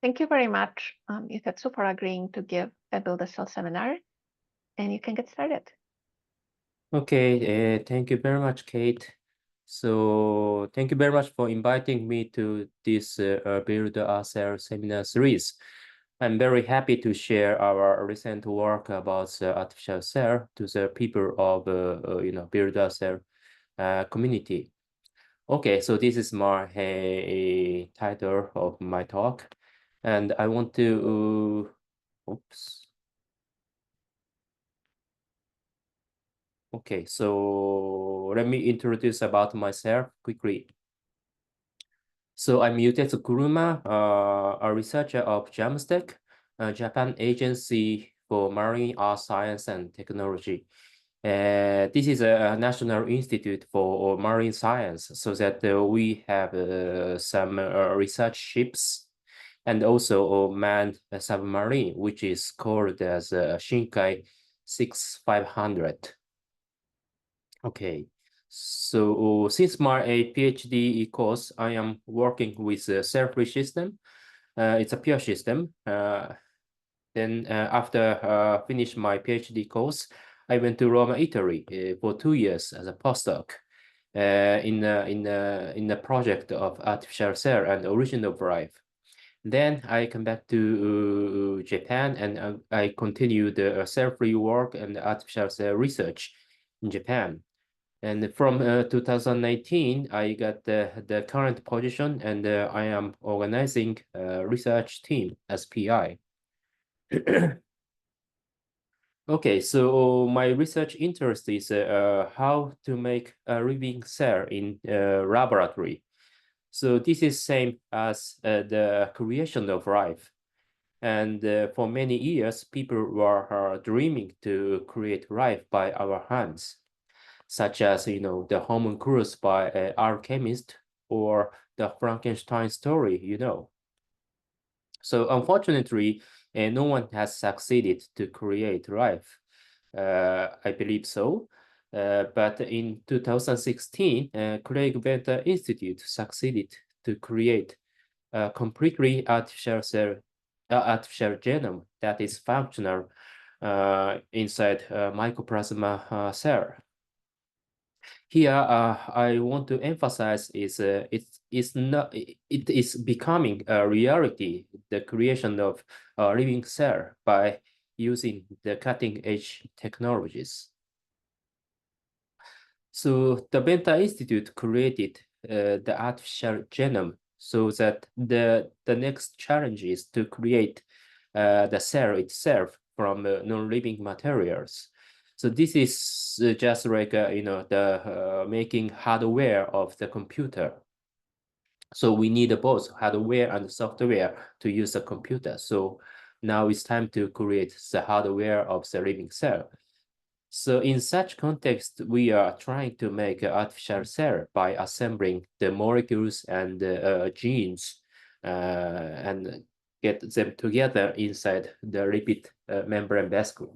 Thank you very much, Yutetsu, for agreeing to give a Build a Cell seminar, and you can get started. Okay, thank you very much, Kate. So thank you very much for inviting me to this Build a Cell seminar series. I'm very happy to share our recent work about artificial cell to the people of Build a Cell community. Okay, so this is my title of my talk, and I want to oops. Okay, so let me introduce about myself quickly. So I'm Yutetsu Kuruma, a researcher of JAMSTEC, a Japan agency for marine art science and technology. This is a national institute for marine science, so that we have some research ships and also a manned submarine, which is called as Shinkai 6500. Okay, so since my PhD course, I am working with a cell-free system. It's a pure system. Then after finish my PhD course, I went to Rome, Italy for 2 years as a postdoc in the project of artificial cell and original life. Then I come back to Japan and I continue the cell-free work and artificial cell research in Japan. And from 2019, I got the current position and I am organizing a research team as PI. Okay, so my research interest is how to make a living cell in laboratory. So this is same as the creation of life. And for many years, people were dreaming to create life by our hands, such as, the homunculus by an alchemist or the Frankenstein story. So unfortunately, no one has succeeded to create life. I believe so. But in 2016, Craig Venter Institute succeeded to create a completely artificial genome that is functional inside a mycoplasma cell. Here, I want to emphasize it is becoming a reality, the creation of a living cell by using the cutting edge technologies. So the Benta Institute created the artificial genome so that the next challenge is to create the cell itself from non-living materials. So this is just like the making hardware of the computer. So we need both hardware and software to use the computer. So now it's time to create the hardware of the living cell. So in such context, we are trying to make an artificial cell by assembling the molecules and genes and get them together inside the lipid membrane vascular.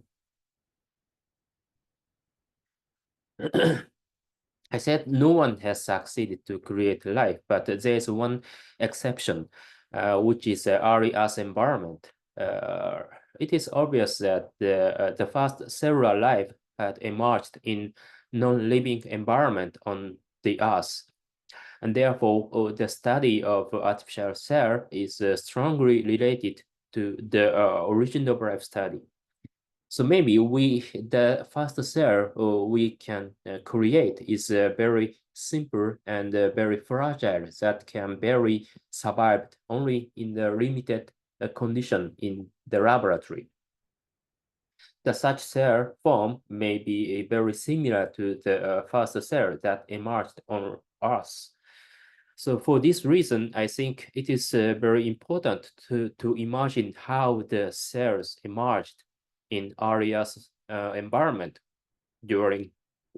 I said no one has succeeded to create life, but there's one exception, which is the RES environment. It is obvious that the first cellular life had emerged in non-living environment on the Earth. And therefore, the study of artificial cell is strongly related to the original life study. So maybe the first cell we can create is very simple and very fragile that can barely survive only in the limited condition in the laboratory. The such cell form may be very similar to the first cell that emerged on Earth. So for this reason, I think it is very important to imagine how the cells emerged in Aria's environment during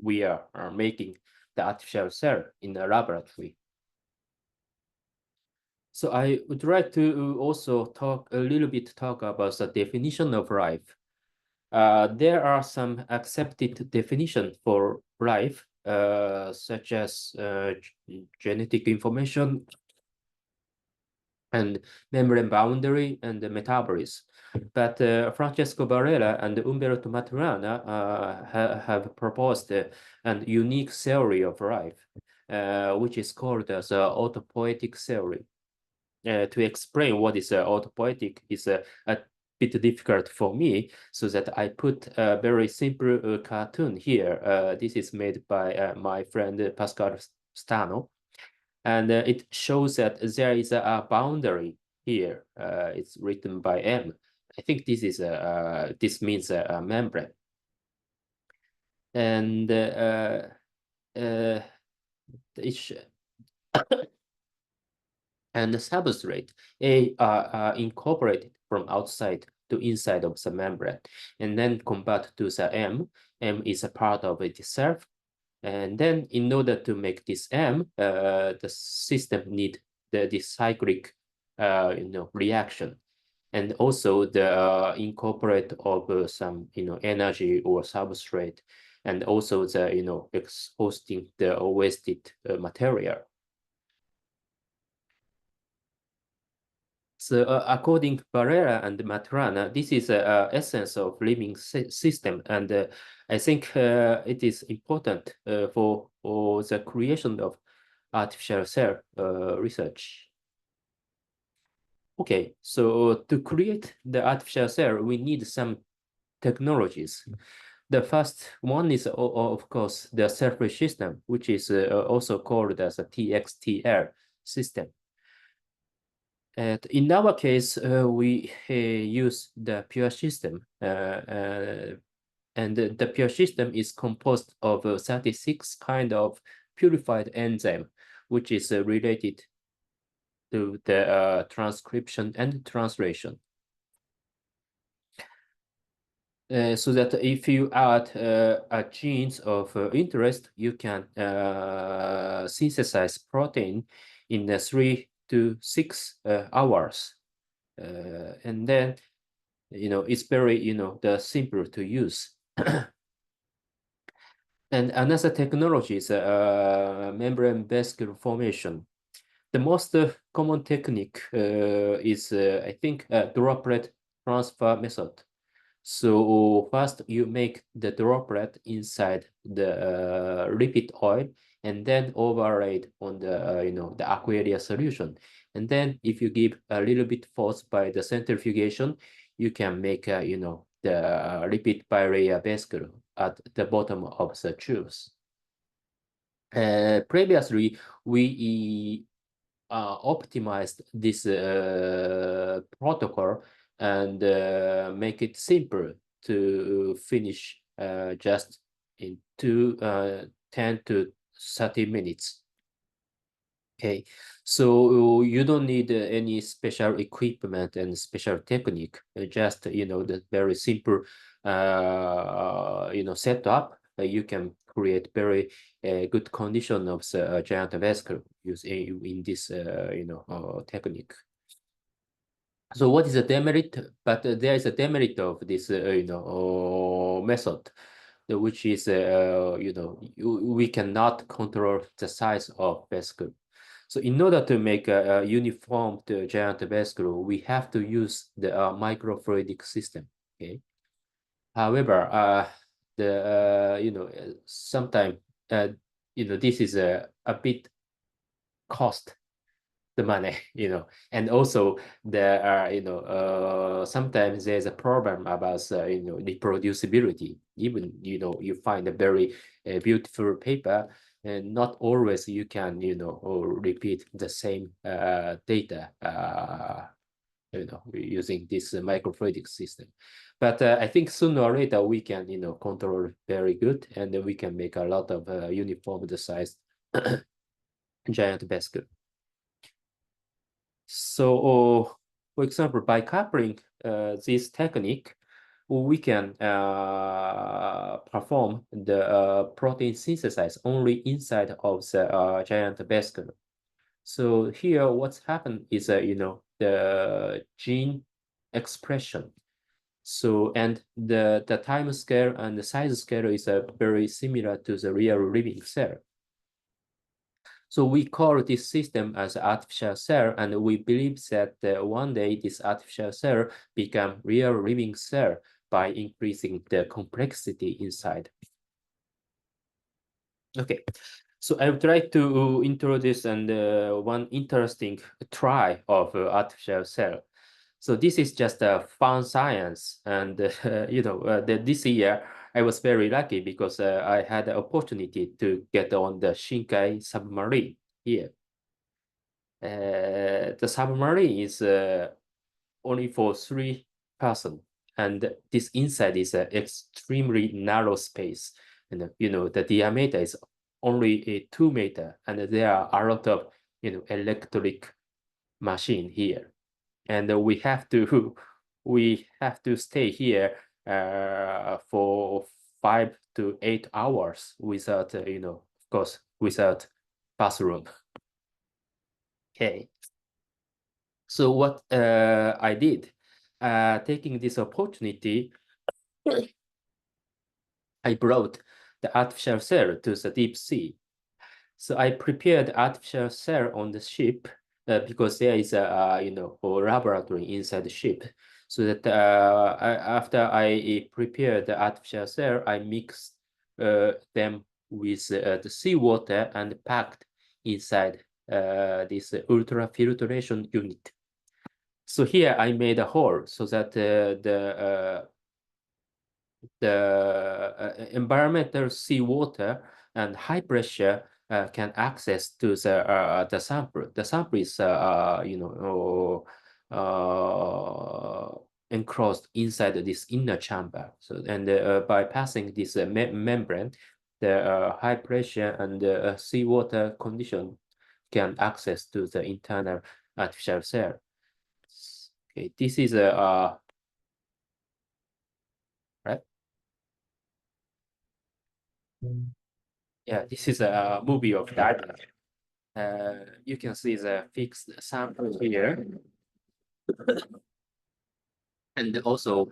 we are making the artificial cell in the laboratory. So I would like to also talk about the definition of life. There are some accepted definitions for life, such as genetic information and membrane boundary and the metabolism. But Francesco Varela and Umberto Maturana have proposed an unique theory of life, which is called as autopoietic theory. To explain what is autopoietic is a bit difficult for me, so that I put a very simple cartoon here. This is made by my friend Pascal Stano. And it shows that there is a boundary here. It's written by M. I think this is this means a membrane. And each and the substrate A are incorporated from outside to inside of the membrane, and then convert to the M. M is a part of itself. And then in order to make this M, the system need this cyclic reaction. And also the incorporate of some energy or substrate, and also the exhausting the wasted material. So according to Barrera and Maturana, this is the essence of living system, and I think it is important for the creation of artificial cell research. Okay, so to create the artificial cell, we need some technologies. The first one is, of course, the selfish system, which is also called as a TXTL system. And in our case, we use the pure system, and the pure system is composed of 36 kind of purified enzyme, which is related to the transcription and translation. So that if you add genes of interest, you can synthesize protein in 3 to 6 hours. And then, it's very, the simple to use. And another technology is membrane vascular formation. The most common technique is, I think, a droplet transfer method. So first you make the droplet inside the lipid oil, and then overlaid on the the aqueous solution. And then if you give a little bit force by the centrifugation, you can make the lipid bilayer vascular at the bottom of the tubes. Previously, we optimized this protocol and make it simple to finish just in 10 to 30 minutes. Okay, so you don't need any special equipment and special technique, just the very simple setup. You can create very good condition of the giant vesicle using in this technique. So what is the demerit? But there is a demerit of this method, which is we cannot control the size of vesicle. So in order to make a uniform giant vesicle, we have to use the microfluidic system. Okay. However, sometimes this is a bit cost the money, and also there are sometimes there's a problem about reproducibility. Even you find a very beautiful paper, and not always you can repeat the same data using this microfluidic system. But I think sooner or later we can control very good, and then we can make a lot of uniform size giant vesicle. So, for example, by coupling this technique, we can perform the protein synthesis only inside of the giant vesicle. So here, what's happened is the gene expression. So and the time scale and the size scale is very similar to the real living cell. So we call this system as artificial cell, and we believe that one day this artificial cell become real living cell by increasing the complexity inside. Okay, so I would like to introduce one interesting try of artificial cell. So this is just a fun science, and this year I was very lucky because I had the opportunity to get on the Shinkai submarine here. The submarine is only for 3 person, and this inside is an extremely narrow space, and the diameter is only 2 meter, and there are a lot of electric machine here, and we have to stay here for 5 to 8 hours without of course without bathroom. Okay. So what I did, taking this opportunity, I brought the artificial cell to the deep sea. So I prepared artificial cell on the ship because there is a laboratory inside the ship. So that after I prepared the artificial cell, I mixed them with the seawater and packed inside this ultrafiltration unit. So here I made a hole so that the environmental seawater and high pressure can access to the sample. The sample is enclosed inside this inner chamber. So and by passing this membrane, the high pressure and seawater condition can access to the internal artificial cell. Okay, this is a right. Yeah, this is a movie of diving. You can see the fixed sample here, and also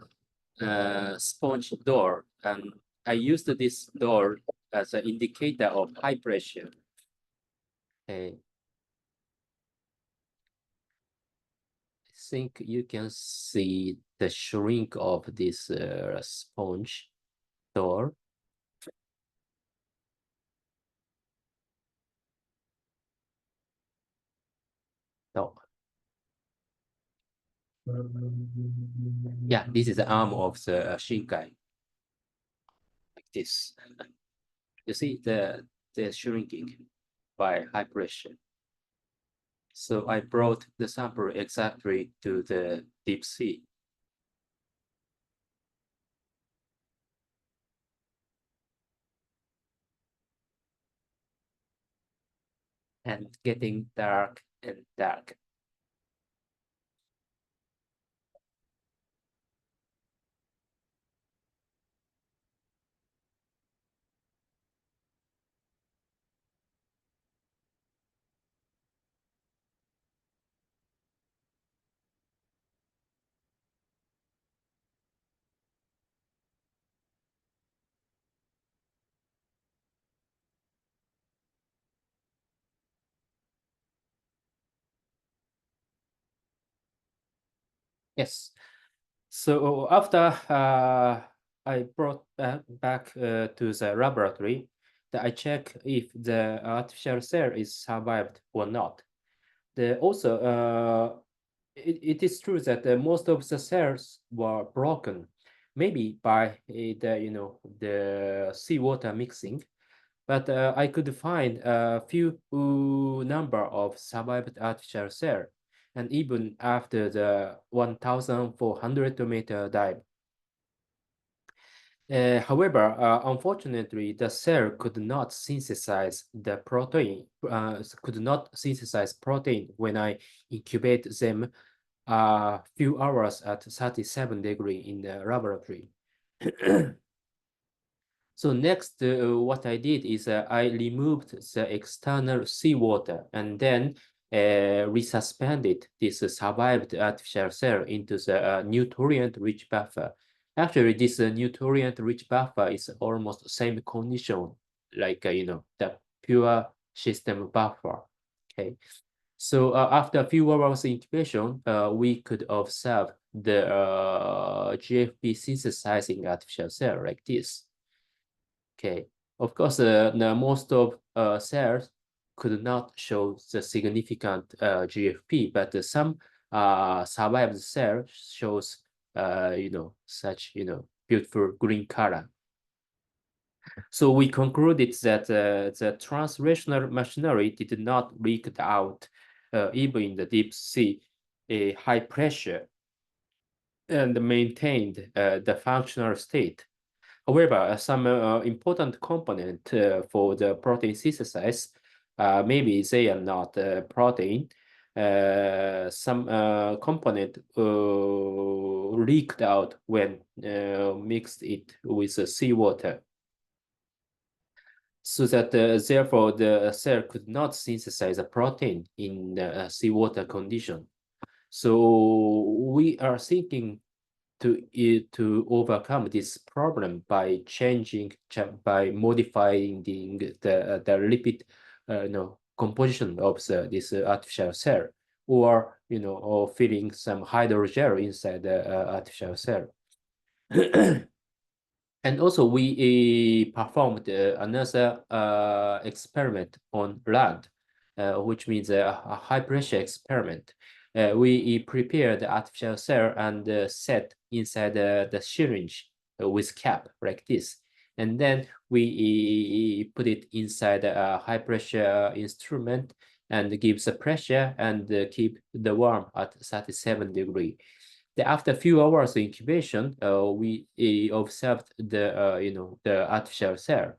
sponge door. And I used this door as an indicator of high pressure. I think you can see the shrink of this sponge door. No. Yeah, this is the arm of the Shinkai, like this. You see the shrinking by high pressure. So I brought the sample exactly to the deep sea. And getting dark and dark. Yes. So after I brought back to the laboratory, I check if the artificial cell is survived or not. It is true that most of the cells were broken, maybe by the seawater mixing, but I could find a few number of survived artificial cells, and even after the 1,400-meter dive. However, unfortunately, the cell could not synthesize the protein. Could not synthesize protein when I incubate them a few hours at 37 degrees in the laboratory. So next, what I did is I removed the external seawater and then resuspended this survived artificial cell into the nutrient-rich buffer. Actually, this nutrient-rich buffer is almost the same condition like the pure system buffer. Okay, so after a few hours incubation, we could observe the GFP synthesizing artificial cell like this. Okay, of course, most of cells could not show the significant GFP, but some survived cell shows, such, beautiful green color. So we concluded that the translational machinery did not leak out even in the deep sea, a high pressure, and maintained the functional state. However, some important component for the protein synthesis, maybe they are not protein. Some component leaked out when mixed it with seawater. So that therefore the cell could not synthesize a protein in seawater condition. So we are thinking to overcome this problem by modifying the lipid composition of this artificial cell, or or filling some hydrogel inside the artificial cell. And also we performed another experiment on land, which means a high pressure experiment. We prepared the artificial cell and set inside the syringe with cap like this. And then we put it inside a high pressure instrument and gives a pressure and keep the warm at 37 degrees. After a few hours of incubation, we observed the artificial cell.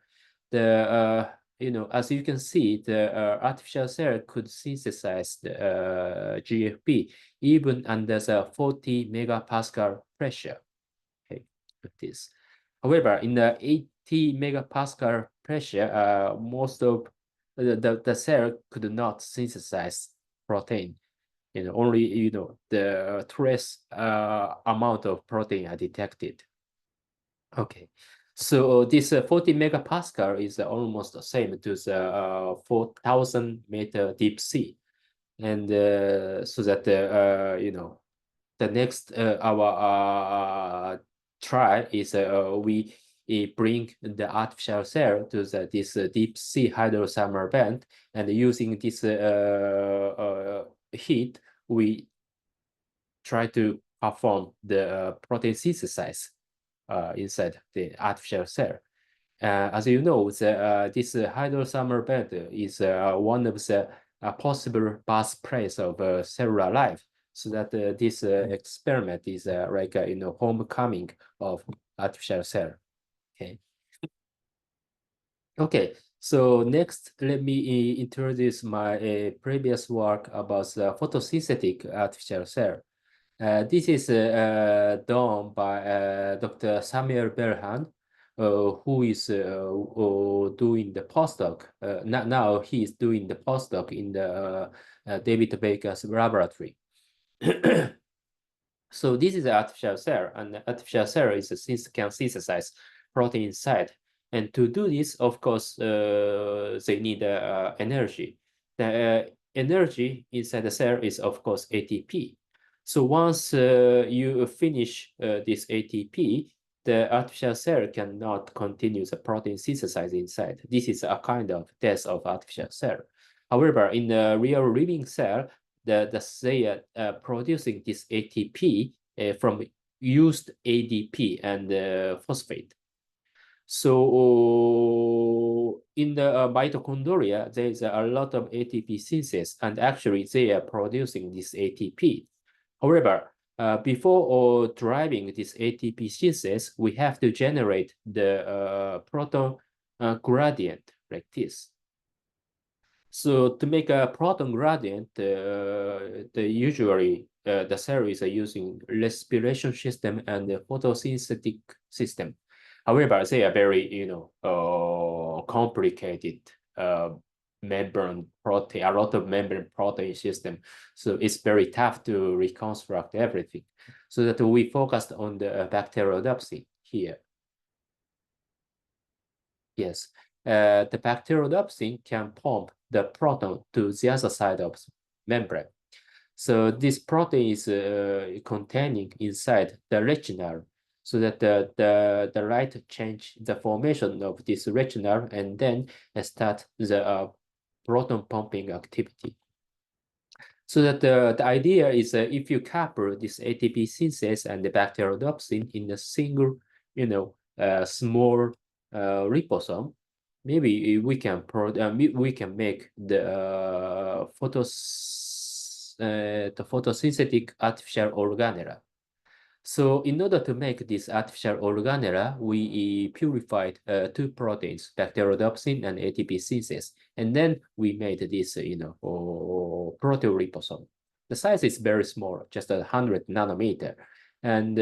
As you can see, the artificial cell could synthesize the GFP even under the 40 megapascal pressure. Okay, like this. However, in the 80 megapascal pressure, most of the cell could not synthesize protein. Only the trace amount of protein are detected. Okay, so this 40 megapascal is almost the same to the 4,000-meter deep sea, and so that the next our try is we bring the artificial cell to this deep sea hydrothermal vent, and using this heat, we try to perform the protein synthesis inside the artificial cell. As you know, this hydrothermal vent is one of the possible birthplace of cellular life. So that this experiment is like homecoming of artificial cell. Okay. Okay. So next, let me introduce my previous work about the photosynthetic artificial cell. This is done by Dr. Samuel Berhan, who is doing the postdoc. Now he is doing the postdoc in the David Baker's laboratory. So this is the artificial cell, and the artificial cell can synthesize protein inside. And to do this, of course, they need energy. The energy inside the cell is, of course, ATP. So once you finish this ATP, the artificial cell cannot continue the protein synthesis inside. This is a kind of death of artificial cell. However, in the real living cell, they are producing this ATP from used ADP and phosphate. So in the mitochondria, there is a lot of ATP synthesis, and actually they are producing this ATP. However, before driving this ATP synthesis, we have to generate the proton gradient like this. So to make a proton gradient, usually the cell is using respiration system and the photosynthetic system. However, they are very, complicated membrane protein, a lot of membrane protein system. So it's very tough to reconstruct everything. So that we focused on the bacteriodopsin here. Yes, the bacteriodopsin can pump the proton to the other side of the membrane. So this protein is containing inside the retinal, so that the light change the formation of this retinal and then start the proton pumping activity. So that the idea is if you couple this ATP synthase and the bacteriodopsin in a single, small riposome, maybe we can make the photosynthetic artificial organella. So in order to make this artificial organella, we purified two proteins, bacteriodopsin and ATP synthase, and then we made this, proteoriposome. The size is very small, just 100 nanometer. And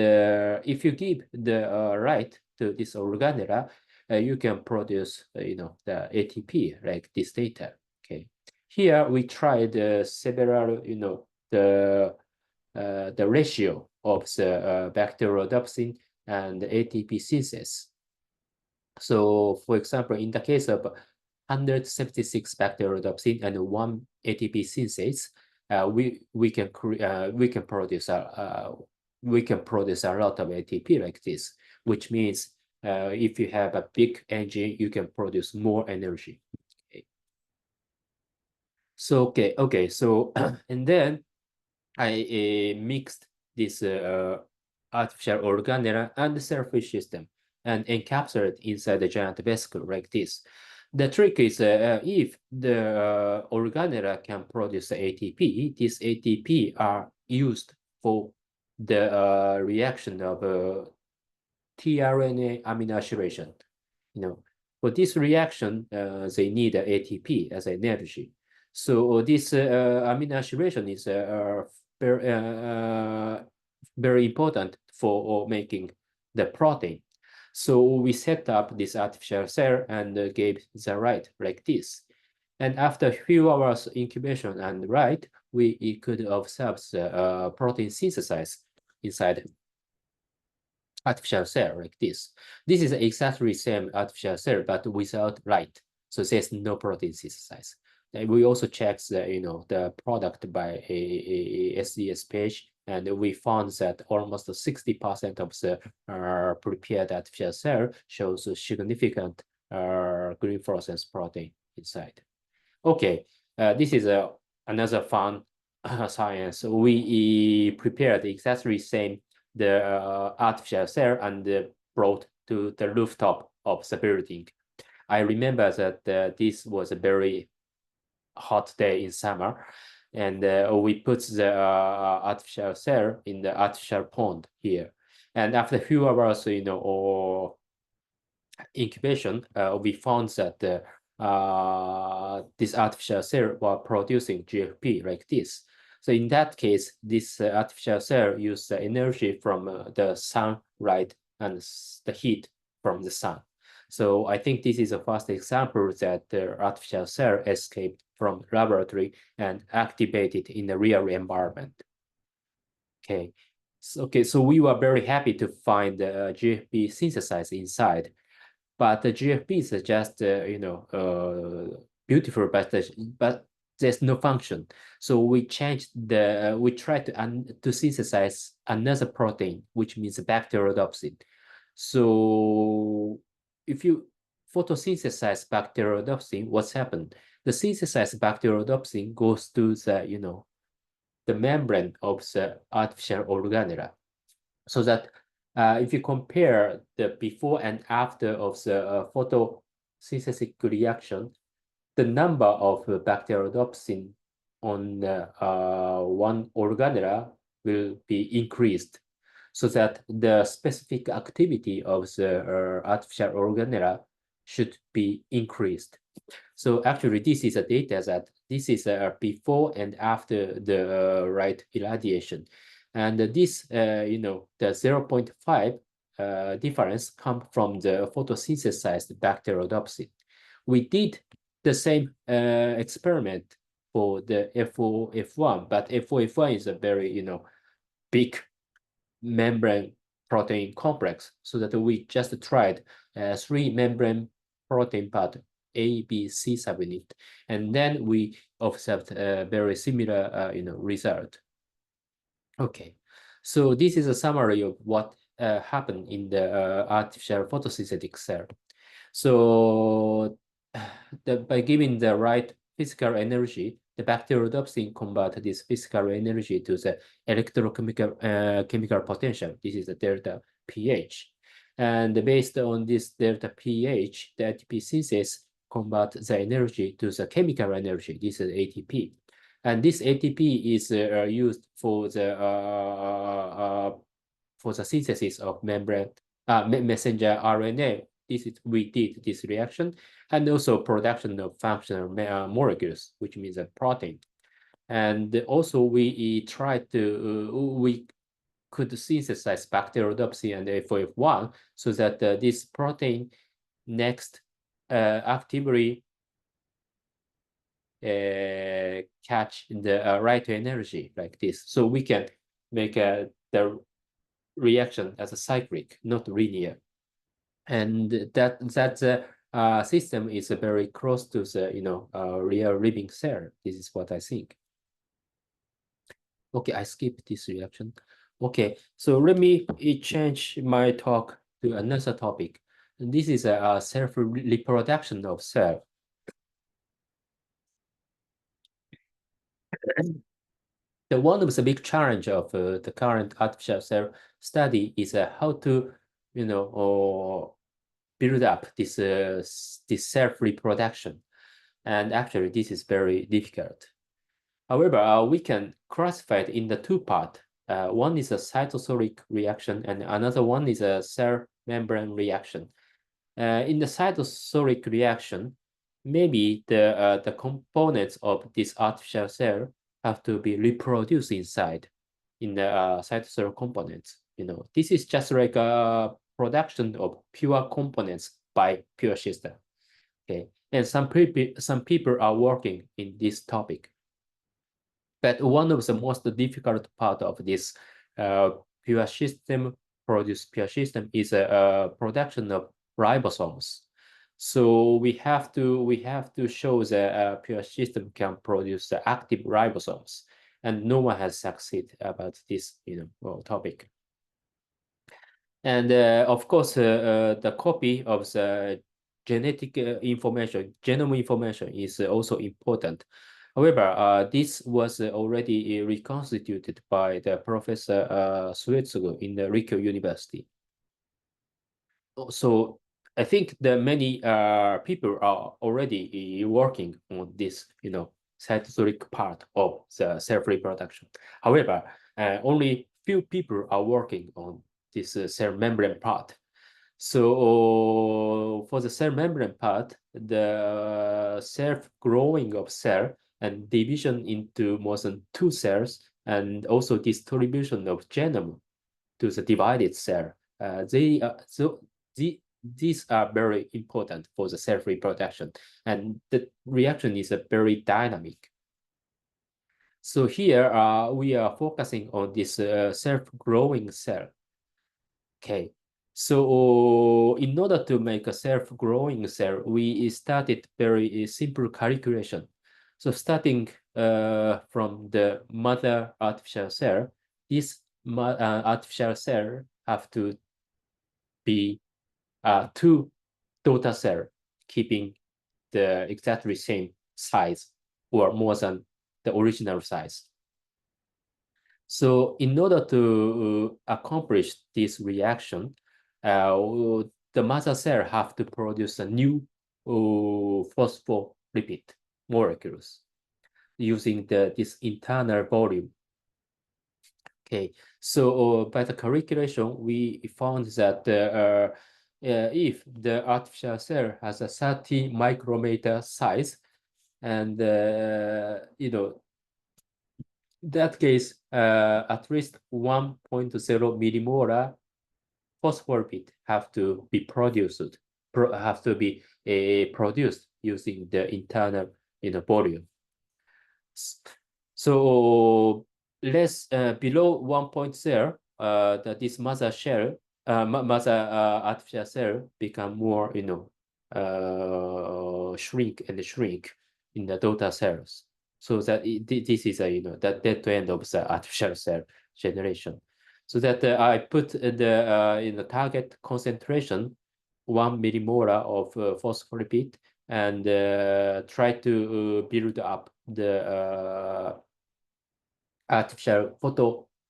if you give the right to this organella, you can produce, the ATP like this data. Okay. Here we tried several, the ratio of the bacteriodopsin and ATP synthase. So, for example, in the case of 176 bacteriodopsin and 1 ATP synthase, we can produce a lot of ATP like this, which means if you have a big engine, you can produce more energy. Okay. So so and then I mixed this artificial organella and the cellfish system and encapsulate inside the giant vesicle like this. The trick is if the organella can produce ATP, this ATP are used for the reaction of tRNA aminoacylation. For this reaction, they need ATP as energy. So this aminoacylation is very important for making the protein. So we set up this artificial cell and gave the light like this. And after a few hours incubation and light, we could observe the protein synthesis inside artificial cell like this. This is exactly same artificial cell, but without light. So there's no protein synthesis. And we also checked the product by a SDS page, and we found that almost 60% of the prepared artificial cell shows a significant green fluorescence protein inside. Okay, this is another fun science. We prepared exactly same the artificial cell and brought to the rooftop of the building. I remember that this was a very hot day in summer, and we put the artificial cell in the artificial pond here. And after a few hours, or incubation, we found that this artificial cell were producing GFP like this. So in that case, this artificial cell used the energy from the sunlight and the heat from the sun. So I think this is the first example that the artificial cell escaped from laboratory and activated in the real environment. Okay, so we were very happy to find the GFP synthesized inside. But the GFP is just, beautiful, but there's no function. So we changed we tried to synthesize another protein, which means bacteriodopsin. So if you photosynthesize bacteriodopsin, what's happened? The synthesized bacteriodopsin goes to the, the membrane of the artificial organella. So that if you compare the before and after of the photosynthetic reaction, the number of bacteriodopsin on one organella will be increased, so that the specific activity of the artificial organella should be increased. So actually, this is a data that this is before and after the light irradiation. And this, the 0.5 difference come from the photosynthesized bacteriodopsin. We did the same experiment for the FOF1, but FOF1 is a very, big membrane protein complex, so that we just tried 3 membrane protein part A, B, C subunit, and then we observed a very similar, result. Okay, so this is a summary of what happened in the artificial photosynthetic cell. So by giving the right physical energy, the bacteriodopsin convert this physical energy to the electrochemical chemical potential. This is the delta pH. And based on this delta pH, the ATP synthase convert the energy to the chemical energy. This is ATP. And this ATP is used for the synthesis of membrane messenger RNA. We did this reaction, and also production of functional molecules, which means a protein. And also we tried to we could synthesize bacteriodopsin and FOF1 so that this protein next actively catch the right energy like this. So we can make the reaction as a cyclic, not linear. And that system is very close to the real living cell. This is what I think. Okay, I skipped this reaction. Okay, so let me change my talk to another topic. And this is a self-reproduction of cell. One of the big challenge of the current artificial cell study is how to, build up this self-reproduction. And actually, this is very difficult. However, we can classify it in the two parts. One is a cytosolic reaction, and another one is a cell membrane reaction. In the cytosolic reaction, maybe the components of this artificial cell have to be reproduced inside in the cytosolic components. This is just like a production of pure components by pure system. Okay, and some people are working in this topic. But one of the most difficult part of this pure system, produce pure system, is a production of ribosomes. So we have to show that a pure system can produce the active ribosomes, and no one has succeeded about this topic. And of course, the copy of the genetic information, genome information, is also important. However, this was already reconstituted by the Professor Suetsugu in the Rikyo University. So I think that many people are already working on this, cytosolic part of the self-reproduction. However, only few people are working on this cell membrane part. So for the cell membrane part, the self-growing of cell and division into more than 2 cells, and also distribution of genome to the divided cell. These are very important for the self-reproduction, and the reaction is very dynamic. So here we are focusing on this self-growing cell. Okay, so in order to make a self-growing cell, we started very simple calculation. So starting from the mother artificial cell, this artificial cell have to be 2 daughter cell, keeping the exactly same size or more than the original size. So in order to accomplish this reaction, the mother cell have to produce a new phospholipid molecules using this internal volume. Okay, so by the calculation, we found that if the artificial cell has a 30 micrometer size, and that case, at least 1.0 millimolar phospholipid have to be produced, produced using the internal volume. So less below 1.0, that this mother artificial cell become more shrink and shrink in the daughter cells. So that this is that dead end of the artificial cell generation. So that I put the in the target concentration 1 millimolar of phospholipid and try to build up the artificial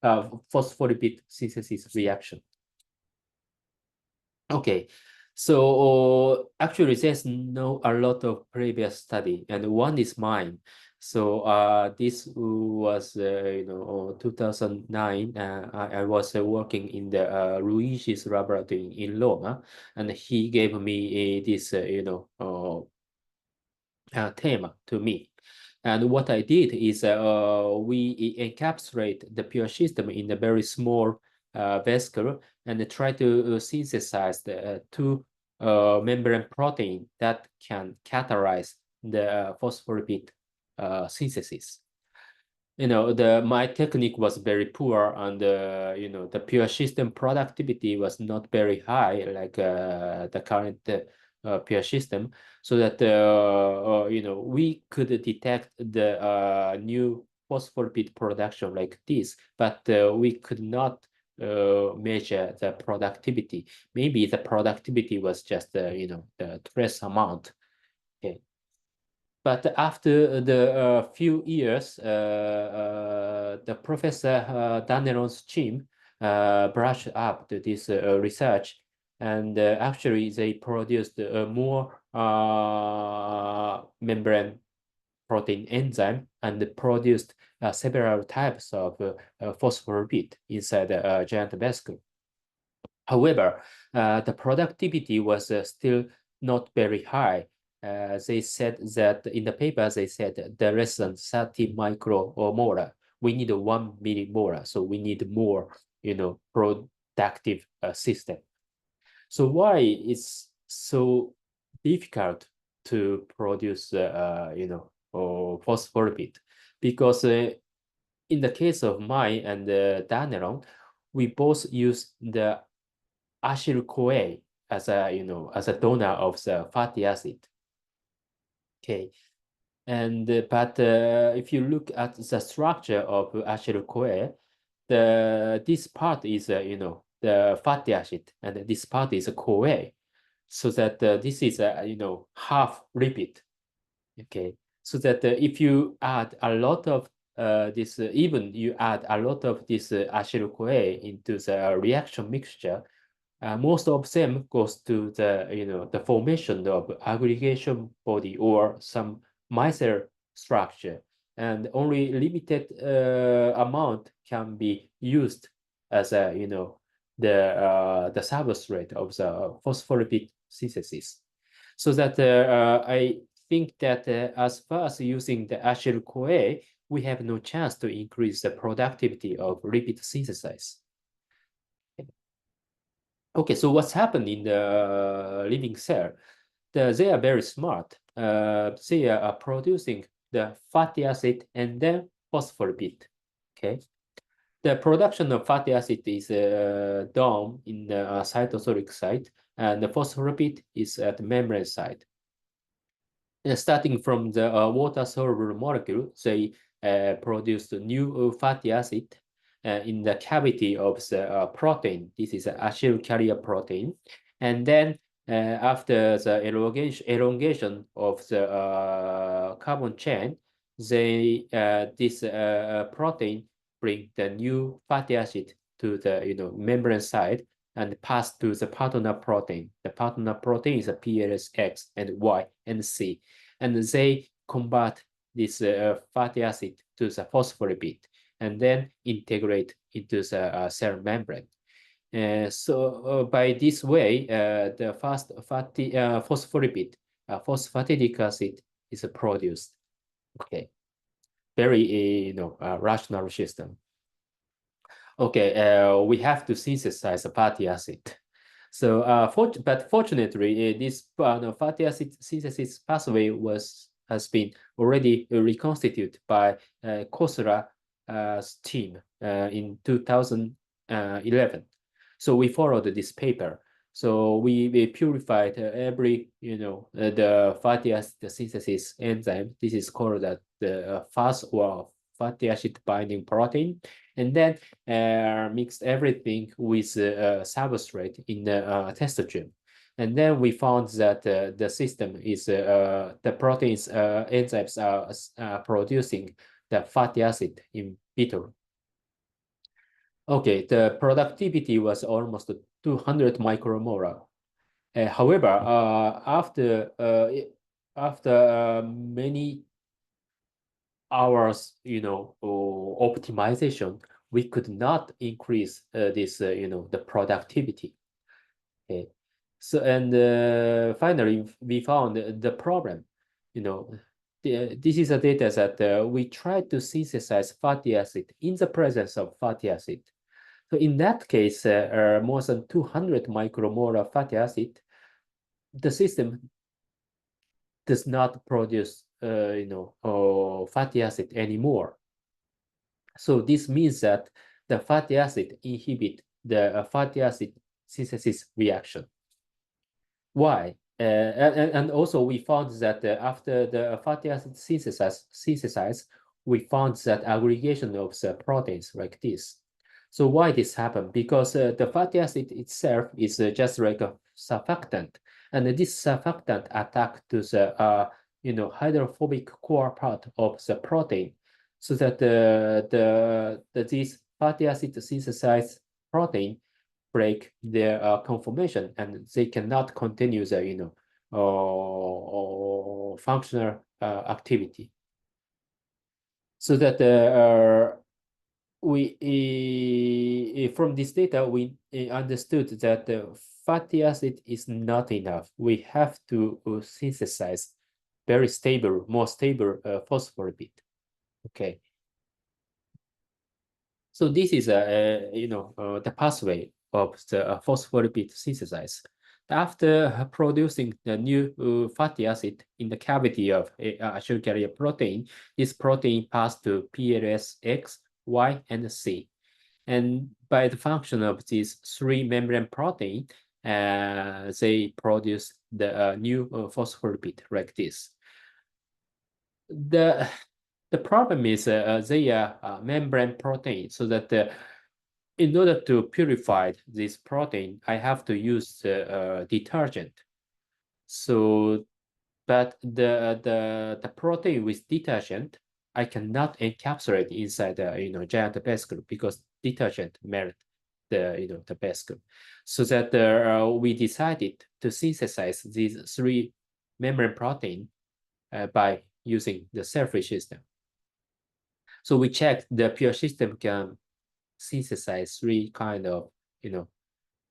phospholipid synthesis reaction. Okay, so actually there's a lot of previous study, and one is mine. So this was 2009. I was working in the Luigi's laboratory in Rome, and he gave me this theme to me. And what I did is we encapsulate the pure system in a very small vesicle and try to synthesize the two membrane protein that can catalyze the phospholipid synthesis. My technique was very poor, and the pure system productivity was not very high like the current pure system, so that we could detect the new phospholipid production like this, but we could not measure the productivity. Maybe the productivity was just the trace amount. Okay. But after the few years, the Professor Daneron's team brushed up to this research, and actually they produced more membrane protein enzyme and produced several types of phospholipid inside a giant vesicle. However, the productivity was still not very high. They said that in the paper, they said the less than 30 micromolar. We need 1 millimolar, so we need more, productive system. So why it's so difficult to produce, phospholipid? Because in the case of mine and Daneron, we both use the acyl-CoA as a donor of the fatty acid. Okay, and but if you look at the structure of acyl-CoA, this part is the fatty acid, and this part is a CoA, so that this is half lipid. Okay, so that if you add a lot of this, even you add a lot of this acyl-CoA into the reaction mixture, most of them goes to the formation of aggregation body or some micelle structure, and only limited amount can be used as a the substrate of the phospholipid synthesis. So that I think that as far as using the acyl-CoA, we have no chance to increase the productivity of lipid synthesis. Okay, so what's happened in the living cell? They are very smart. They are producing the fatty acid and then phospholipid. Okay, the production of fatty acid is done in the cytosolic site, and the phospholipid is at the membrane side. And starting from the water-soluble molecule, they produce the new fatty acid in the cavity of the protein. This is an acyl carrier protein. And then after the elongation of the carbon chain, this protein bring the new fatty acid to the membrane side and pass to the partner protein. The partner protein is a PLS X and Y and C. And they convert this fatty acid to the phospholipid and then integrate into the cell membrane. So by this way, the fast fatty phospholipid, phosphatidic acid is produced. Okay, very rational system. Okay, we have to synthesize a fatty acid. So, but fortunately, this fatty acid synthesis pathway has been already reconstituted by Khosra's team in 2011. So we followed this paper, So we purified every, the fatty acid synthesis enzyme. This is called the FAS, or fatty acid binding protein, and then mixed everything with substrate in the test tube. And then we found that the system is the proteins enzymes are producing the fatty acid in vitro. Okay, the productivity was almost 200 micromolar. However, after many hours, optimization, we could not increase this, the productivity. Okay, so and finally we found the problem. This is a data that we tried to synthesize fatty acid in the presence of fatty acid. So in that case, more than 200 micromolar fatty acid, the system does not produce, fatty acid anymore. So this means that the fatty acid inhibit the fatty acid synthesis reaction. Why? And also we found that after the fatty acid synthesize, we found that aggregation of the proteins like this. So why this happened? Because the fatty acid itself is just like a surfactant, and this surfactant attack to the hydrophobic core part of the protein, so that this fatty acid synthesized protein break their conformation, and they cannot continue the functional activity. So that from this data we understood that the fatty acid is not enough. We have to synthesize very stable, more stable phospholipid. Okay. So this is the pathway of the phospholipid synthesis. After producing the new fatty acid in the cavity of a sugar carrier protein, this protein passed to PLS X, Y, and C. And by the function of these three membrane protein, they produce the new phospholipid like this. The problem is they are membrane protein, so that in order to purify this protein, I have to use detergent. So, but the protein with detergent, I cannot encapsulate inside the giant vesicle, because detergent melt the vesicle. So that we decided to synthesize these three membrane protein by using the cell-free system. So we checked the pure system can synthesize three kind of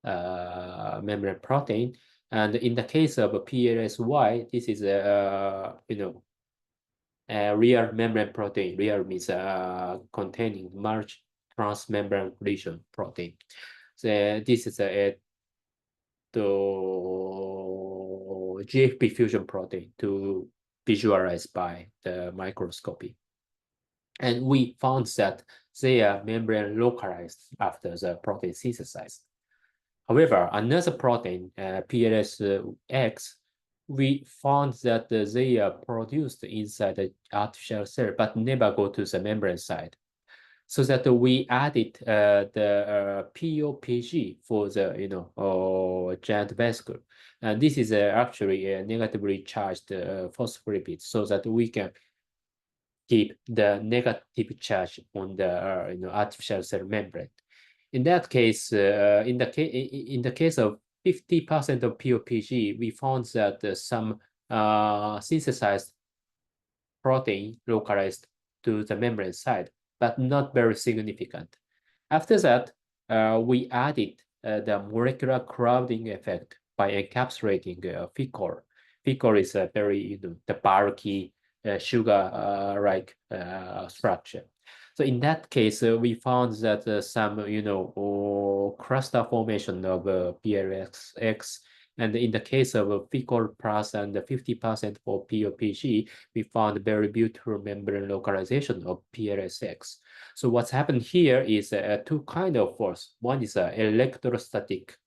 membrane protein, and in the case of a PLSY, this is a real membrane protein. Real means containing large transmembrane region protein. So this is a GFP fusion protein to visualize by the microscopy. And we found that they are membrane localized after the protein synthesized. However, another protein, PLSX, we found that they are produced inside the artificial cell, but never go to the membrane side. So that we added the POPG for the giant vesicle, and this is actually a negatively charged phospholipid, so that we can keep the negative charge on the artificial cell membrane. In that case, in the case of 50% of POPG, we found that some synthesized protein localized to the membrane side, but not very significant. After that, we added the molecular crowding effect by encapsulating FICOR. FICOR is a very the bulky sugar-like structure. So in that case, we found that some cluster formation of PLXX, and in the case of FICOR plus and 50% for POPG, we found very beautiful membrane localization of PLSX. So what's happened here is two kind of force. One is electrostatic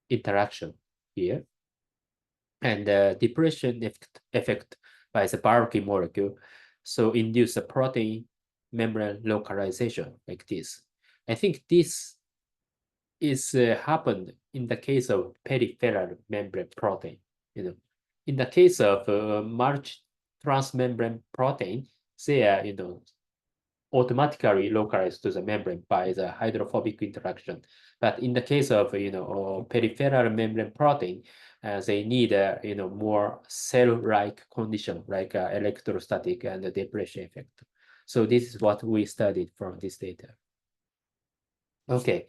interaction here, and the depression effect by the barking molecule, so induce a protein membrane localization like this. I think this is happened in the case of peripheral membrane protein. In the case of multi transmembrane protein, they are automatically localized to the membrane by the hydrophobic interaction. But in the case of peripheral membrane protein, they need more cell-like condition like electrostatic and depression effect. So this is what we studied from this data. Okay,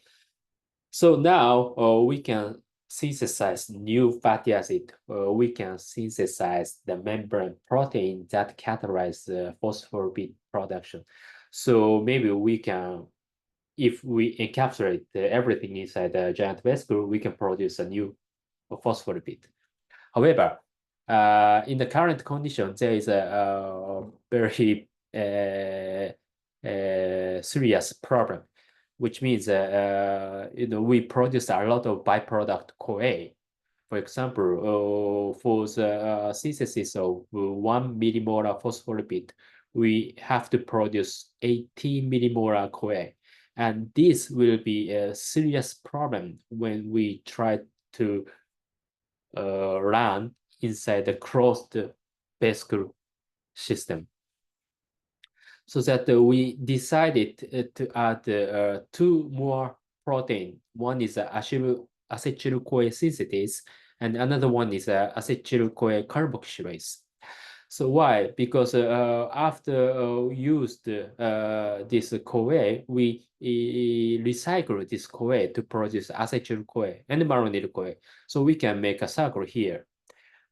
so now we can synthesize new fatty acid. We can synthesize the membrane protein that catalyze the phospholipid production. So maybe we can, if we encapsulate everything inside the giant vesicle, we can produce a new phospholipid. However, in the current condition, there is a very serious problem, which means we produce a lot of byproduct CoA. For example, for the synthesis of 1 millimolar phospholipid, we have to produce 18 millimolar CoA. And this will be a serious problem when we try to run inside the closed vesicle system. So that we decided to add 2 more protein. One is acetyl-CoA synthetase, and another one is acetyl-CoA carboxylase. So why? Because after used this CoA, we recycle this CoA to produce acetyl-CoA and malonyl-CoA. So we can make a circle here.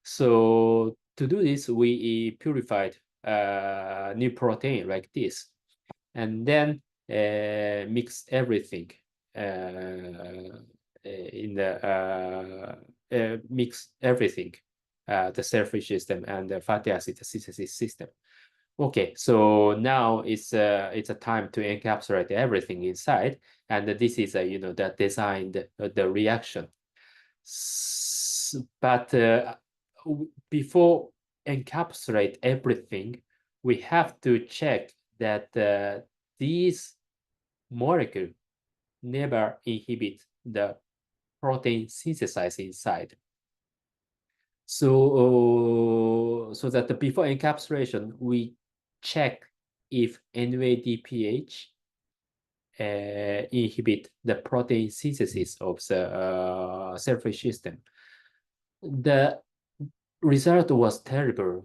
So to do this, we purified new protein like this, and then mix everything mix everything, the selfish system and the fatty acid synthesis system. Okay, so now it's a time to encapsulate everything inside, and this is that designed the reaction. But before encapsulate everything, we have to check that these molecules never inhibit the protein synthesis inside. So that before encapsulation, we check if NADPH inhibit the protein synthesis of the selfish system. The result was terrible.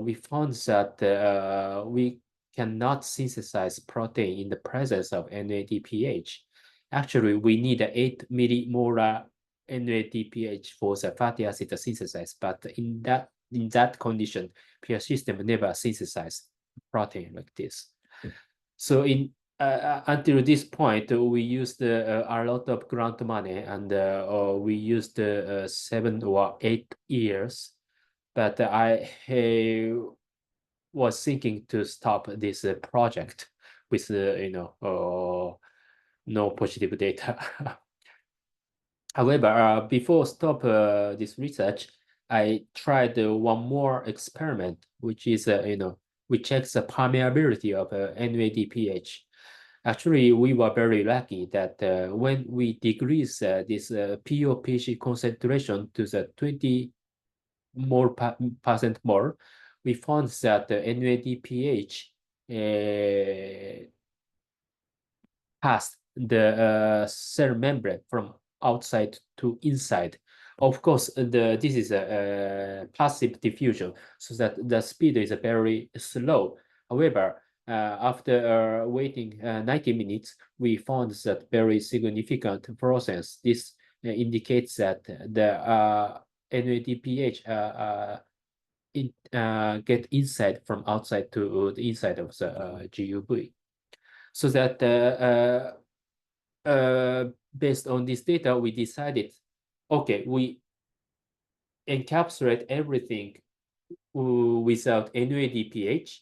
We found that we cannot synthesize protein in the presence of NADPH. Actually, we need 8 millimolar NADPH for the fatty acid synthesis, but in that condition, pure system never synthesize protein like this. So until this point, we used a lot of grant money, and we used 7 or 8 years. But I was thinking to stop this project with no positive data. However, before stop this research, I tried one more experiment, which is we check the permeability of NADPH. Actually, we were very lucky that when we decrease this POPC concentration to the 20 percent more, we found that the NADPH passed the cell membrane from outside to inside. Of course, this is a passive diffusion, so that the speed is very slow. However, after waiting 90 minutes, we found that very significant process. This indicates that the NADPH get inside from outside to the inside of the GUV. So that based on this data, we decided, okay, we encapsulate everything without NADPH,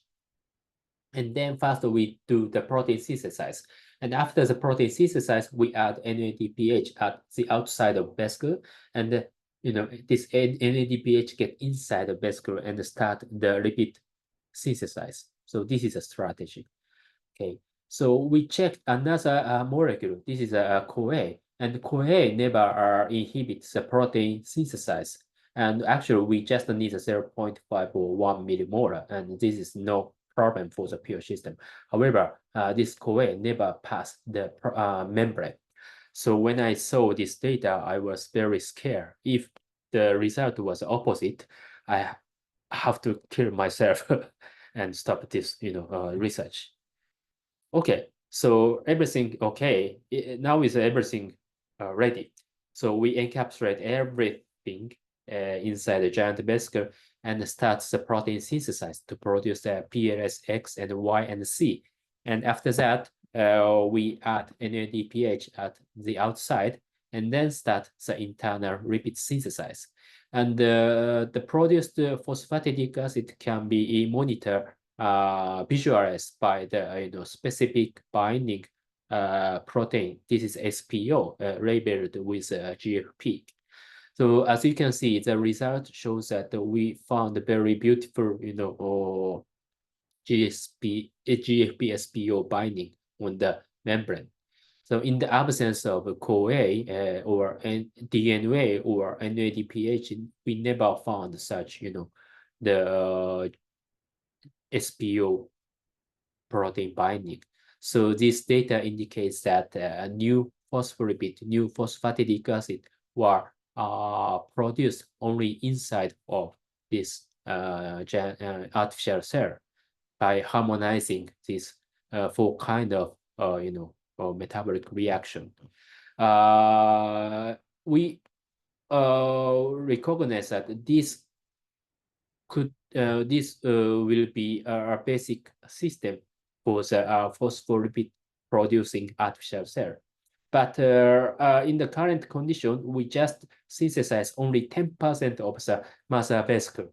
And then first we do the protein synthesis. And after the protein synthesis, we add NADPH at the outside of vesicle. And this NADPH get inside the vesicle and start the repeat synthesis. So this is a strategy. Okay. So we checked another molecule. This is a CoA, and CoA never inhibits the protein synthesis. And actually, we just need a 0.5 or 1 millimolar, and this is no problem for the pure system. However, this CoA never passed the membrane. So when I saw this data, I was very scared. If the result was opposite, I have to kill myself and stop this, research. Okay, so everything okay. Now is everything ready. So we encapsulate everything inside the giant vesicle and start the protein synthesis to produce the PLS X and Y and C. And after that, we add NADPH at the outside and then start the internal repeat synthesis. And the produced phosphatidic acid can be monitored visualized by the specific binding protein. This is SPO labeled with GFP. So as you can see, the result shows that we found a very beautiful, GFP SPO binding on the membrane. So in the absence of CoA or DNA or NADPH, we never found such, the SPO protein binding. So this data indicates that a new phospholipid, new phosphatidic acid were produced only inside of this artificial cell by harmonizing these four kind of metabolic reaction. We recognize that this will be a basic system for the phospholipid producing artificial cell. But in the current condition, we just synthesize only 10% of the mother vesicle.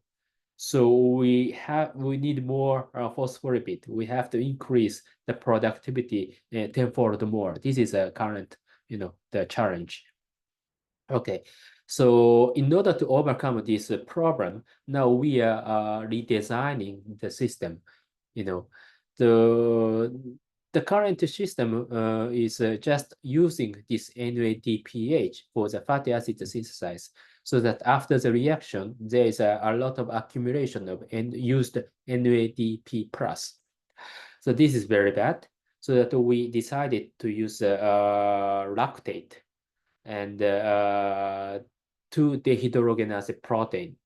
So we need more phospholipid. We have to increase the productivity tenfold more. This is a current, the challenge. Okay, so in order to overcome this problem, now we are redesigning the system. The current system is just using this NADPH for the fatty acid synthesis, so that after the reaction, there is a lot of accumulation of used NADP plus. So this is very bad. So that we decided to use lactate and 2-dehydrogenase protein.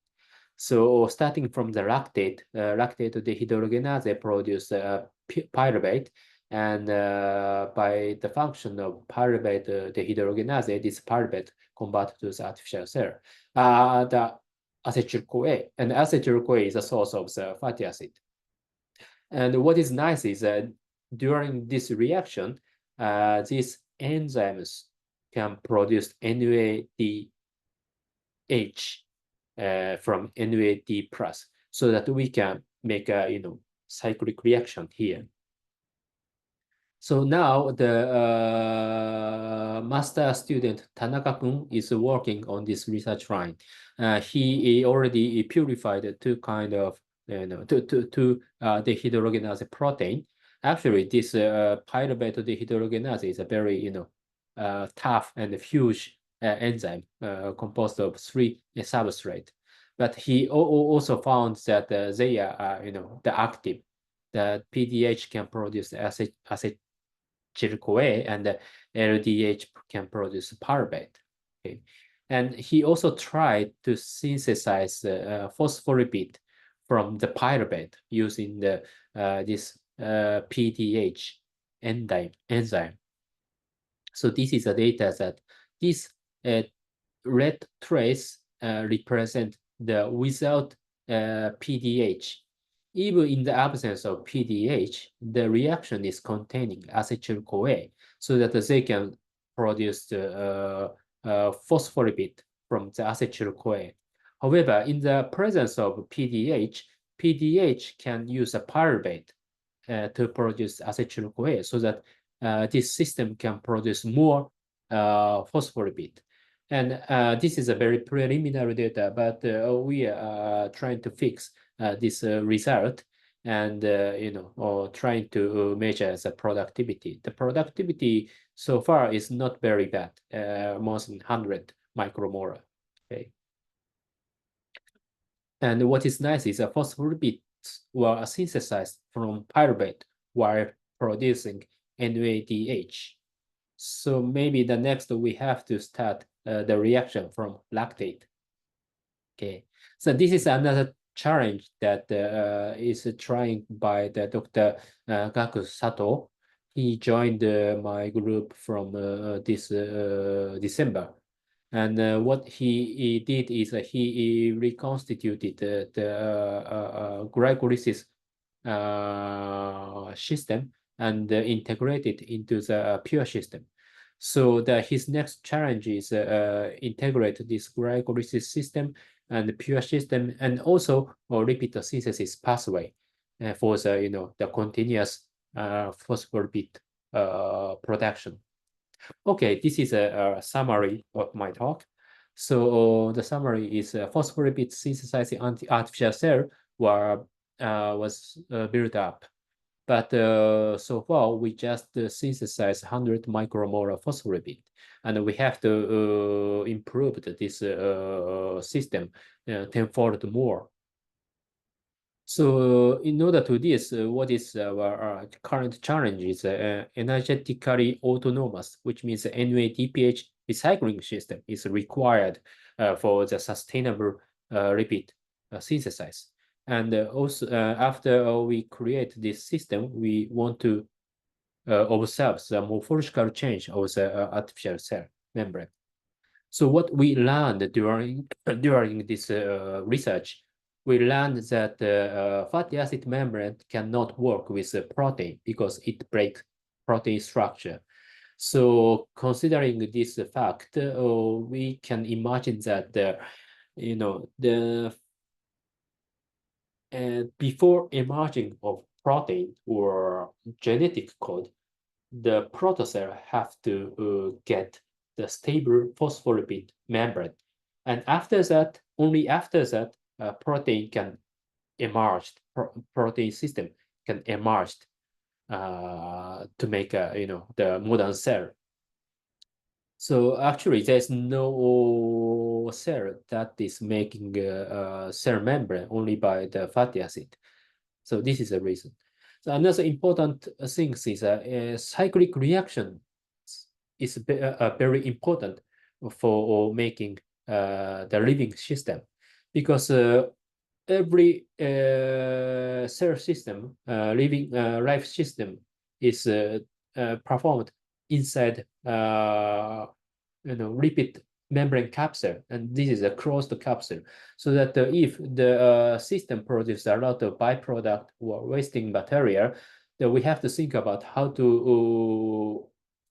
So starting from the lactate dehydrogenase produce pyruvate, and by the function of pyruvate dehydrogenase, this pyruvate convert to the artificial cell. The acetyl-CoA, and acetyl-CoA is a source of the fatty acid. And what is nice is that during this reaction, these enzymes can produce NADH from NAD plus, so that we can make a cyclic reaction here. So now the master student Tanaka-kun is working on this research line. He already purified two kind of dehydrogenase protein. Actually, this pyruvate dehydrogenase is a very tough and huge enzyme composed of 3 substrate. But he also found that they are the active. The PDH can produce acetyl-CoA and the LDH can produce pyruvate. Okay. And he also tried to synthesize phospholipid from the pyruvate using this PDH enzyme. So this is the data that this red trace represent the without PDH. Even in the absence of PDH, the reaction is containing acetyl-CoA, so that they can produce the phospholipid from the acetyl-CoA. However, in the presence of PDH can use a pyruvate to produce acetyl-CoA, so that this system can produce more phospholipid. And this is a very preliminary data, but we are trying to fix this result, and or trying to measure the productivity. The productivity so far is not very bad, more than 100 micromolar. Okay. And what is nice is that phospholipids were synthesized from pyruvate while producing NADH. So maybe the next we have to start the reaction from lactate. Okay, so this is another challenge that is trying by the Dr. Gaku Sato. He joined my group from this December. And what he did is he reconstituted the glycolysis system and integrated into the pure system. So his next challenge is integrate this glycolysis system and the pure system, and also lipid synthesis pathway for the continuous phospholipid production. Okay, this is a summary of my talk. So the summary is phospholipid synthesizing artificial cell was built up. But so far, we just synthesize 100 micromolar phospholipid, and we have to improve this system tenfold more. So in order to this, what is our current challenge is energetically autonomous, which means the NADPH recycling system is required for the sustainable lipid synthesis. And also, after we create this system, we want to observe the morphological change of the artificial cell membrane. So what we learned during this research, we learned that fatty acid membrane cannot work with the protein because it breaks protein structure. So considering this fact, we can imagine that before emerging of protein or genetic code, the protocell have to get the stable phospholipid membrane. And after that, only after that, protein can emerge, protein system can emerge to make the modern cell. So actually, there's no cell that is making a cell membrane only by the fatty acid. So this is the reason. So another important thing is cyclic reaction is very important for making the living system, because every cell system, living life system is performed inside lipid membrane capsule, and this is a closed capsule, so that if the system produces a lot of byproduct or wasting material, then we have to think about how to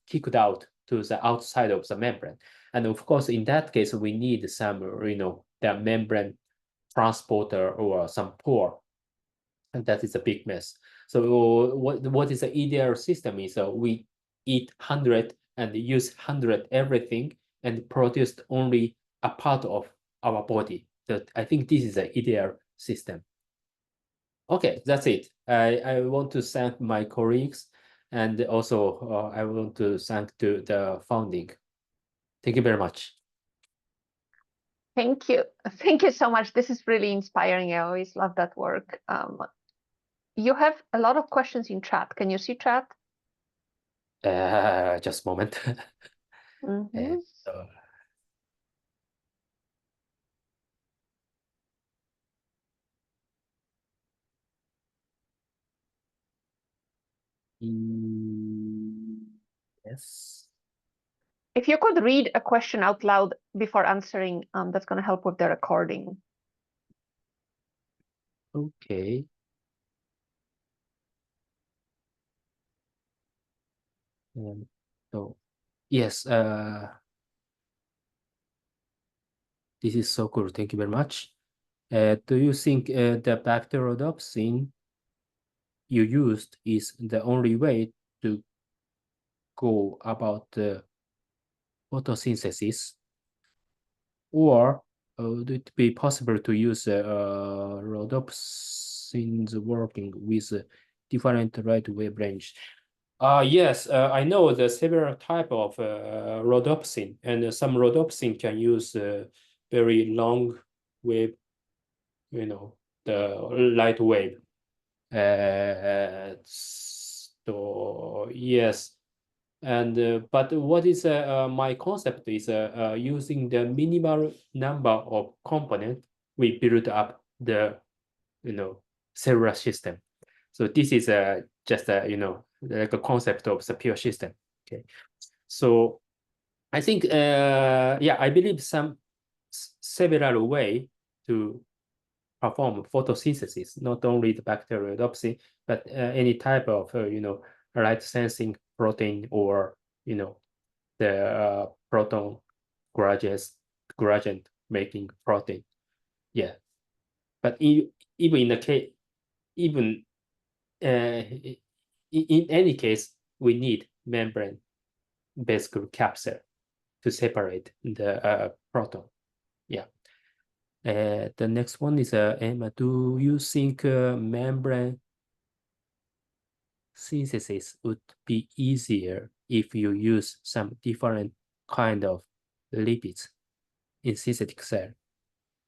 kick it out to the outside of the membrane. And of course, in that case, we need some, the membrane transporter or some pore, and that is a big mess. So what is the ideal system is we eat 100 and use 100 everything and produced only a part of our body. So I think this is the ideal system. Okay, that's it. I want to thank my colleagues, and also I want to thank the founding. Thank you very much. Thank you. Thank you so much. This is really inspiring. I always love that work. You have a lot of questions in chat. Can you see chat? Just a moment. So, yes. If you could read a question out loud before answering, that's going to help with the recording. Okay. So yes, this is so cool. Thank you very much. Do you think the bacterodoxin you used is the only way to go about the photosynthesis, or would it be possible to use rhodopsins working with different light wave range? Yes, I know the several type of rhodopsin, and some rhodopsin can use very long wave, the light wave. So yes, and but what is my concept is using the minimal number of components, we build up the cellular system. So this is just like a concept of the pure system. Okay, so I think yeah, I believe several way to perform photosynthesis, not only the bacterial adoption, but any type of light sensing protein, or the proton gradient making protein. Yeah, but even in the case, even in any case, we need membrane basically capsule to separate the proton. Yeah. The next one is Emma, do you think membrane synthesis would be easier if you use some different kind of lipids in synthetic cell?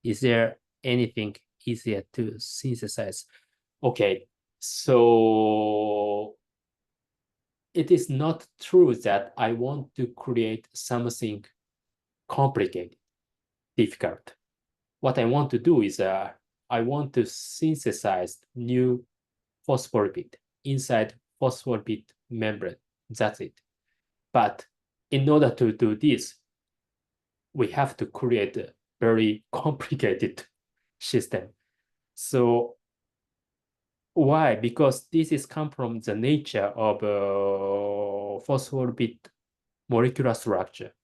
Is there anything easier to synthesize? Okay, so it is not true that I want to create something complicated, difficult. What I want to do is I want to synthesize new phospholipid inside phospholipid membrane. That's it. But in order to do this, we have to create a very complicated system. So why? Because this is come from the nature of phospholipid molecular structure.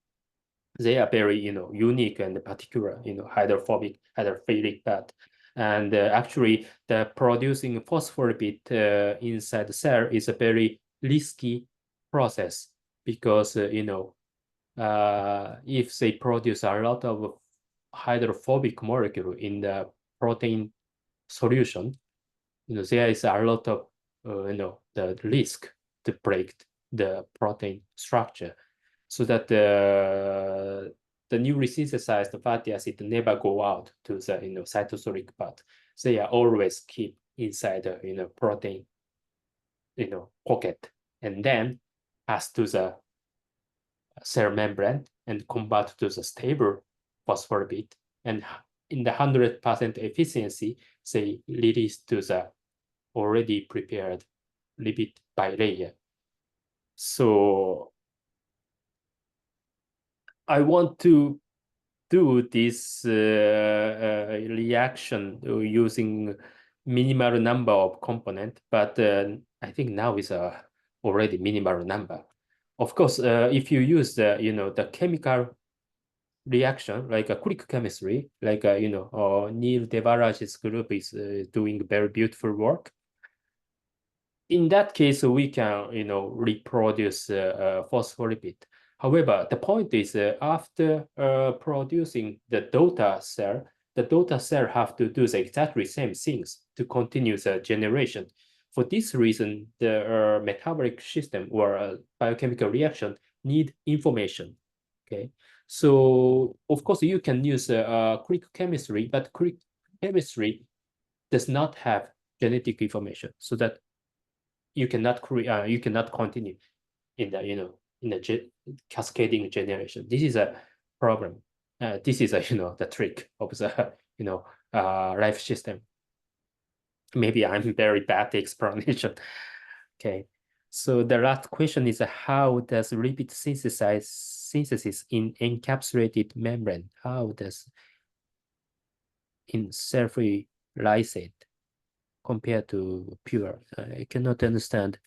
They are very, unique and particular, hydrophobic, hydrophilic, but and actually the producing phospholipid inside the cell is a very risky process, because if they produce a lot of hydrophobic molecule in the protein solution, there is a lot of the risk to break the protein structure, so that the newly synthesized fatty acid never go out to the cytosolic part. They are always keep inside the protein pocket, and then pass to the cell membrane and convert to the stable phospholipid, and in the 100% efficiency, they release to the already prepared lipid bilayer. So I want to do this reaction using minimal number of component, but I think now is already minimal number. Of course, if you use the chemical reaction, like a quick chemistry, like Neil Devaraj's group is doing very beautiful work. In that case, we can reproduce phospholipid. However, the point is after producing the daughter cell have to do the exactly same things to continue the generation. For this reason, the metabolic system or biochemical reaction need information. Okay, so of course you can use quick chemistry, but quick chemistry does not have genetic information, so that you cannot create, you cannot continue in the in the cascading generation. This is a problem. This is a the trick of the life system. Maybe I'm very bad explanation. Okay, so the last question is how does lipid synthesis in encapsulated membrane? How does in cell-free lysate compared to pure? I cannot understand.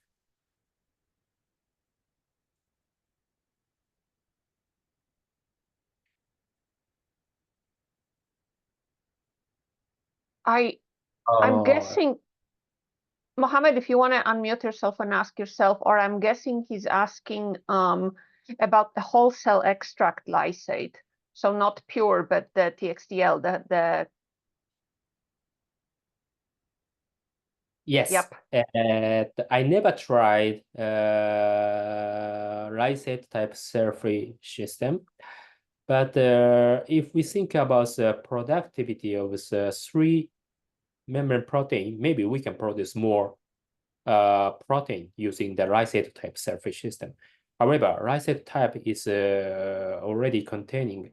I'm Oh, guessing Mohammed, if you want to unmute yourself and ask yourself, or I'm guessing he's asking about the whole cell extract lysate. So not pure, but the TXDL, the Yes. Yep. I never tried lysate type cell-free system. But if we think about the productivity of the three membrane protein, maybe we can produce more protein using the lysate type cell-free system. However, lysate type is already containing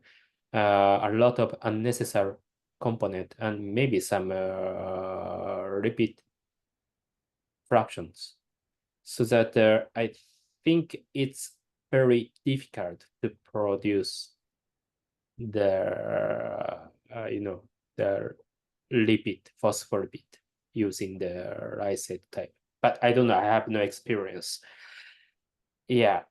a lot of unnecessary component and maybe some repeat fractions. So that I think it's very difficult to produce the the lipid phospholipid using the lysate type. But I don't know. I have no experience. Yeah,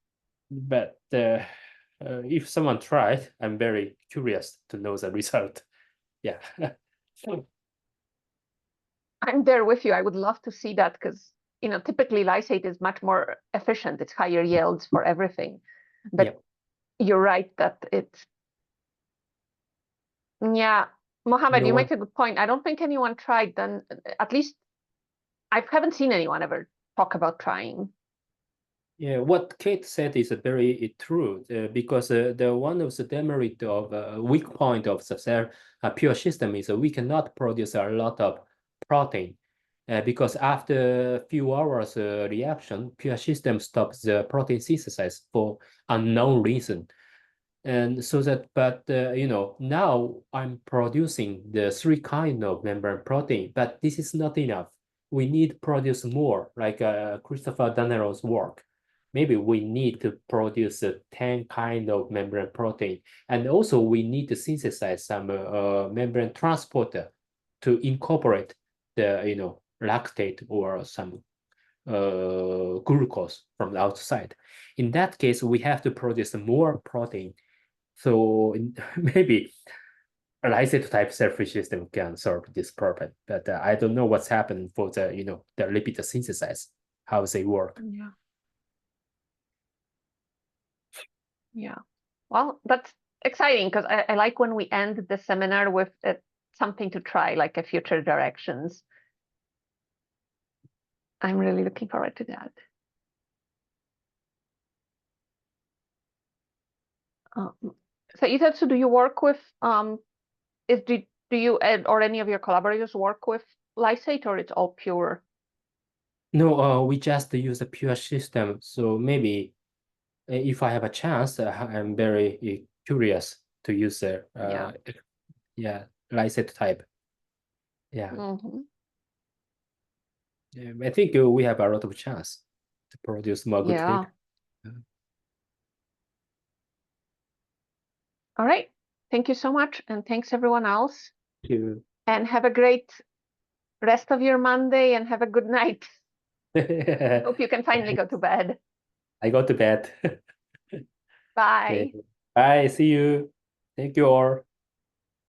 but if someone tried, I'm very curious to know the result. Yeah. I'm there with you. I would love to see that because, typically lysate is much more efficient. It's higher yields for everything. But Yep. you're right that it's, yeah. Mohammed, No you one. make a good point. I don't think anyone tried. Then at least I haven't seen anyone ever talk about trying. Yeah, what Kate said is very true because the one of the demerit of weak point of the cell pure system is we cannot produce a lot of protein because after a few hours reaction, pure system stops the protein synthesis for unknown reason. And so that, but now I'm producing the three kind of membrane protein, but this is not enough. We need produce more, like Christopher Danero's work. Maybe we need to produce 10 kind of membrane protein. And also we need to synthesize some membrane transporter to incorporate the, lactate or some glucose from the outside. In that case, we have to produce more protein. So maybe a lysate type cell-free system can solve this problem, but I don't know what's happened for the lipid synthesis, how they work. Yeah. Yeah. Well, that's exciting because I like when we end the seminar with something to try, like a future directions. I'm really looking forward to that. So Yutetsu, do you work with do you or any of your collaborators work with lysate, or it's all pure? No, we just use a pure system. So maybe if I have a chance, I'm very curious to use Yeah. yeah, lysate type. Yeah. Mm-hmm. I think we have a lot of chance to produce more good Yeah. lipid. All right. Thank you so much, and thanks everyone else. Thank you. And have a great rest of your Monday, and have a good night. Hope you can finally go to bed. I go to bed. Bye. Okay. Bye. See you. Thank you all.